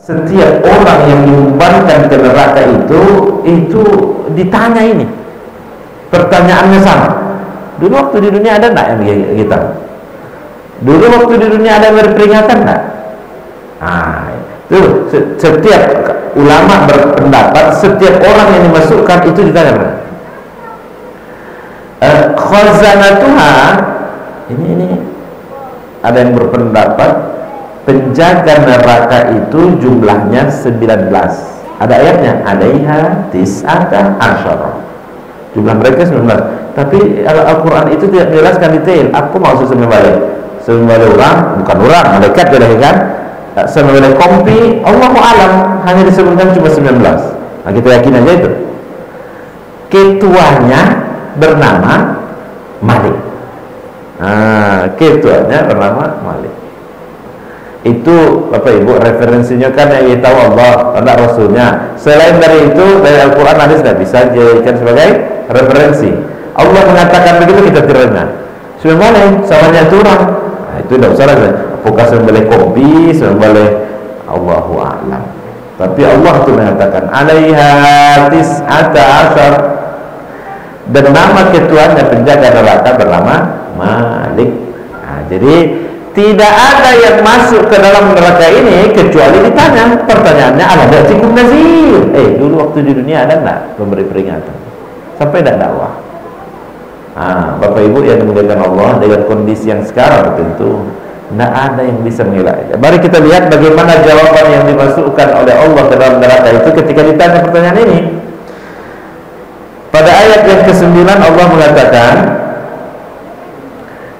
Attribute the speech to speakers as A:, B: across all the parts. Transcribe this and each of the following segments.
A: Setiap orang yang diumpankan ke neraka itu ditanya ini. Pertanyaannya sama. Dulu waktu di dunia ada enggak yang kita? Dulu waktu di dunia ada yang berperingatan enggak? Itu setiap ulama berpendapat setiap orang yang dimasukkan itu ditanya. Khazanatuha ini ada yang berpendapat penjaga neraka itu jumlahnya 19. Ada ayatnya, alaiha tis'ata asyara. Jumlah mereka 19. Tapi Al-Quran itu tidak menjelaskan detail. Aku maksud sembilan orang, bukan orang, malaikat dilahirkan. Sembilan kompi, Allahu alam, hanya disebutkan cuma 19. Nah, kita yakin aja itu. Ketuanya bernama Malik. Ketuanya bernama Malik. Itu Bapak Ibu referensinya kan yang tahu Allah, tidak Rasulnya. Selain dari itu dari Al-Quran hadis tidak bisa dijadikan sebagai referensi. Allah mengatakan begitu kita terima. Sebenarnya samanya itu orang. Itu tidak usah lagi. Apakah sembelih kopi, sembelih Allahu a'lam. Tapi Allah itu mengatakan alaiha tis'ata asyar. Dan nama ketuanya penjaga neraka bernama Malik. Jadi tidak ada yang masuk ke dalam neraka ini kecuali ditanya. Pertanyaannya ada cukup nazir. Dulu waktu di dunia ada enggak memberi peringatan? Sampai tidak dakwah. Bapak Ibu yang dimuliakan Allah, dengan kondisi yang sekarang tentu tidak ada yang bisa mengelak. Mari kita lihat bagaimana jawaban yang dimasukkan oleh Allah ke dalam neraka itu ketika ditanya pertanyaan ini. Pada ayat yang ke-9 Allah mengatakan,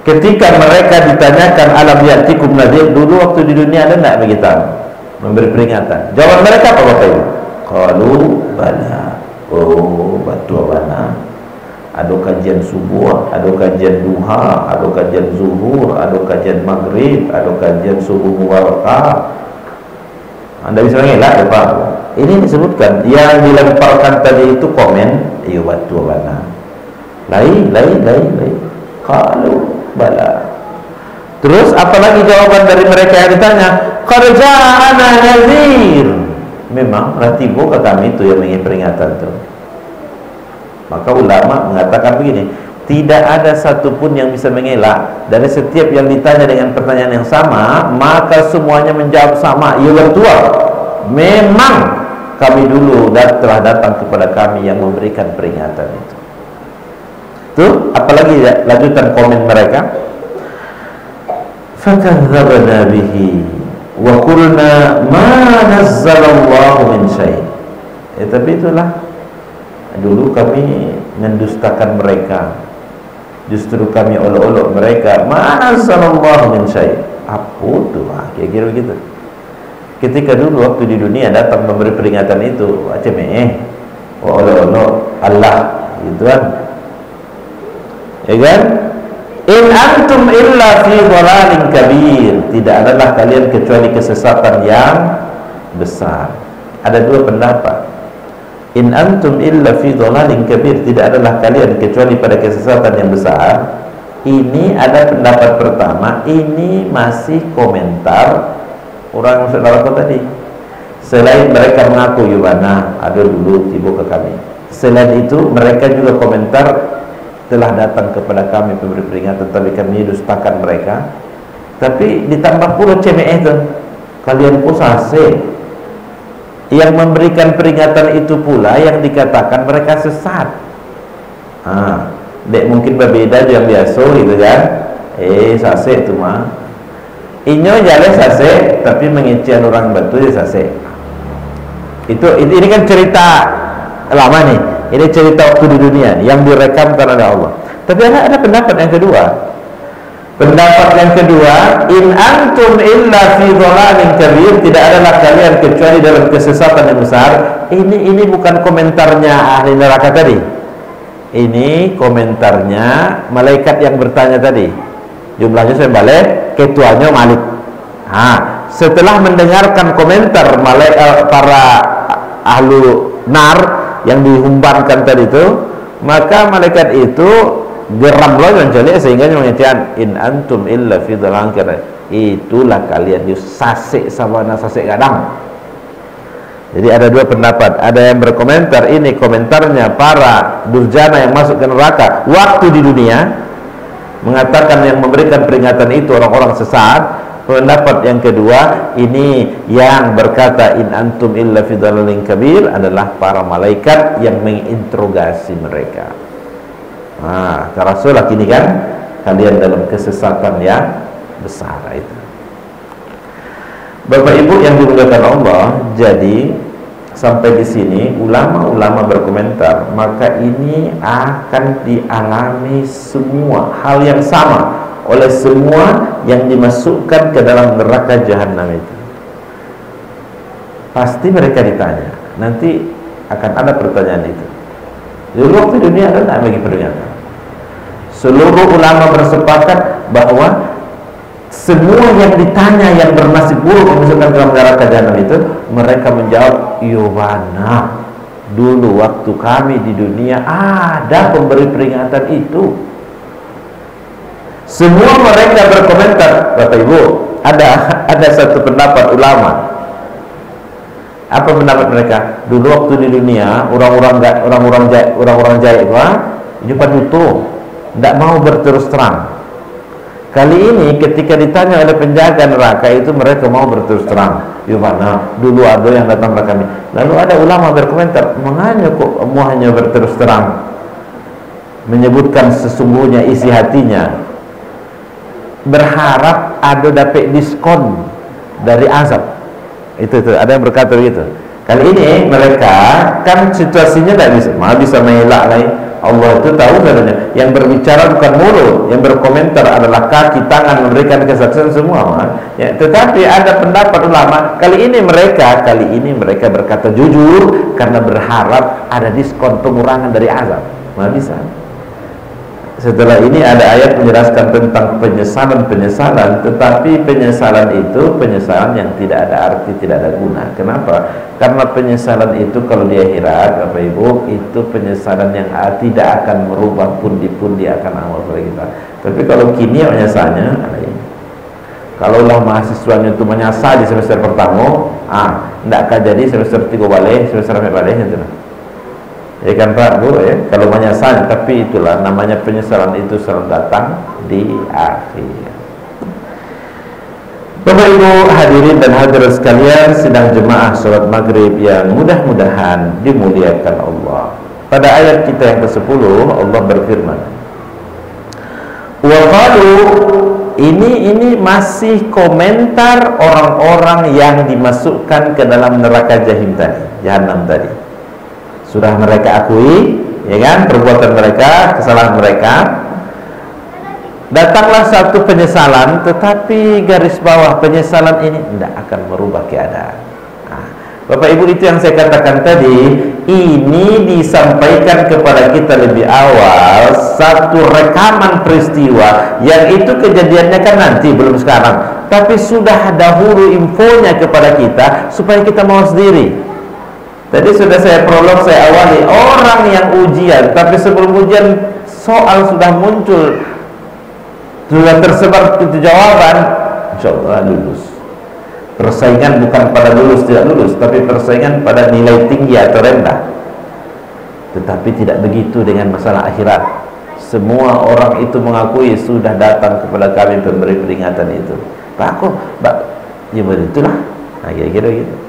A: ketika mereka ditanyakan alam ya'tikum nadhir, dulu waktu di dunia ada enggak begitu memberi peringatan? Jawaban mereka apa Bapak Ibu? Qalu bala. Betul bana. Ada kajian subuh, ada kajian duha, ada kajian zuhur, ada kajian maghrib, ada kajian subuh mubarakah. Anda bisa mengelak ya Pak. Ini disebutkan yang dilemparkan tadi itu komen, iya betul bana. Lain. Qalu bala. Terus apalagi jawaban dari mereka yang ditanya? Qad ja'ana nadhir. Memang ratibo ke kami itu yang ingin peringatan itu. Maka ulama mengatakan begini, tidak ada satupun yang bisa mengelak dari setiap yang ditanya dengan pertanyaan yang sama, maka semuanya menjawab sama, ya betul. Memang kami dulu telah datang kepada kami yang memberikan peringatan itu. Tuh, apalagi lanjutan komen mereka. Fakadzabna bihi wa qulna ma nazzalallahu min syai'. Tapi itulah dulu kami mendustakan mereka. Justru kami olok-olok mereka. Ma nazzalallahu min syai'. Apa tuh? Kira-kira begitu. Ketika dulu waktu di dunia datang memberi peringatan itu, olok-olok Allah gitu kan. Ya kan? In antum illa fi dhalalin kabir. Tidak adalah kalian kecuali kesesatan yang besar. Ada dua pendapat. In antum illa fi dhalalin kabir. Tidak adalah kalian kecuali pada kesesatan yang besar. Ini ada pendapat pertama. Ini masih komentar orang saudaraku tadi. Selain mereka mengaku Yubana ada dulu tiba ke kami. Selain itu mereka juga komentar telah datang kepada kami pemberi peringatan, tapi kami dustakan mereka. Tapi ditambah pula CME itu, kalian pusase yang memberikan peringatan itu pula yang dikatakan mereka sesat. Dek mungkin berbeda yang biasa gitu kan. Sase itu mah inyo jale sase, tapi mengician orang batu ya sase. Ini kan cerita lama nih. Ini cerita waktu di dunia yang direkamkan oleh Allah. Tapi ada pendapat yang kedua. Pendapat yang kedua, in antum illa fi dhalalin kabir. Tidak adalah kalian kecuali dalam kesesatan yang besar. Ini bukan komentarnya ahli neraka tadi. Ini komentarnya malaikat yang bertanya tadi. Jumlahnya saya balik, ketuanya Malik. Setelah mendengarkan komentar para ahlu nar yang dihumbankan tadi itu, maka malaikat itu geram loh mencari sehingga mengatakan in antum illa fi dhalalin kabir. Itulah kalian sasek sabana sasek gadang. Jadi ada dua pendapat. Ada yang berkomentar, ini komentarnya para durjana yang masuk ke neraka waktu di dunia, mengatakan yang memberikan peringatan itu orang-orang sesat. Pendapat yang kedua, ini yang berkata in antum illa fi dhalalin kabir, adalah para malaikat yang menginterogasi mereka. Nah, Rasulullah kini kan kalian dalam kesesatan yang besar itu. Bapak Ibu yang dimuliakan Allah, jadi sampai di sini ulama-ulama berkomentar, maka ini akan dialami semua hal yang sama oleh semua yang dimasukkan ke dalam neraka jahanam itu. Pasti mereka ditanya. Nanti akan ada pertanyaan itu. Dulu waktu dunia ada bagi peringatan. Seluruh ulama bersepakat bahwa semua yang ditanya yang bernasib buruk memasukkan dalam neraka jahanam itu, mereka menjawab, Yohana, dulu waktu kami di dunia ada pemberi peringatan itu. Semua mereka berkomentar, Bapak Ibu, ada satu pendapat ulama. Apa pendapat mereka? Dulu waktu di dunia orang-orang jahil itu penutup, tidak mau berterus terang. Kali ini ketika ditanya oleh penjaga neraka itu, mereka mau berterus terang. Yohana, dulu ada yang datang kepada kami. Lalu ada ulama berkomentar, mengapa kok mau hanya berterus terang, menyebutkan sesungguhnya isi hatinya, berharap ada dapat diskon dari azab. Itu ada yang berkata begitu. Kali ini mereka kan situasinya tidak bisa mengelak lagi. Allah itu tahu sebenarnya. Yang berbicara bukan mulut, yang berkomentar adalah kaki, tangan, memberikan kesaksian semua. Ya, tetapi ada pendapat ulama, kali ini mereka berkata jujur karena berharap ada diskon pengurangan dari azab. Bisa. Setelah ini ada ayat menjelaskan tentang penyesalan, tetapi penyesalan itu penyesalan yang tidak ada arti, tidak ada guna. Kenapa? Karena penyesalan itu kalau di akhirat, Bapak Ibu, itu penyesalan yang tidak akan merubah pundi-pundi akan amal kita. Tapi kalau kini menyesalnya, kalaulah mahasiswanya itu menyasar di semester pertama, tidak akan jadi semester 3 balik, semester 4 balik, gitu. Ya kan Pak Bu, ya, kalau menyesal, tapi itulah namanya penyesalan itu selalu datang di akhir. Bapak Ibu hadirin dan hadirat sekalian, sidang jemaah sholat maghrib yang mudah-mudahan dimuliakan Allah. Pada ayat kita yang ke-10 Allah berfirman, wa qalu, ini masih komentar orang-orang yang dimasukkan ke dalam neraka jahanam tadi. Sudah mereka akui, ya kan, perbuatan mereka, kesalahan mereka. Datanglah satu penyesalan, tetapi garis bawah penyesalan ini tidak akan merubah keadaan. Bapak Ibu, itu yang saya katakan tadi, ini disampaikan kepada kita lebih awal, satu rekaman peristiwa yang itu kejadiannya kan nanti, belum sekarang, tapi sudah dahulu infonya kepada kita supaya kita mau sendiri. Tadi sudah saya prolog, saya awali orang yang ujian, tapi sebelum ujian soal sudah muncul, sudah tersebar itu jawaban, insya Allah lulus. Persaingan bukan pada lulus tidak lulus, tapi persaingan pada nilai tinggi atau rendah. Tetapi tidak begitu dengan masalah akhirat. Semua orang itu mengakui sudah datang kepada kami pemberi peringatan itu. Pak, ya begitulah. Kira-kira gitu.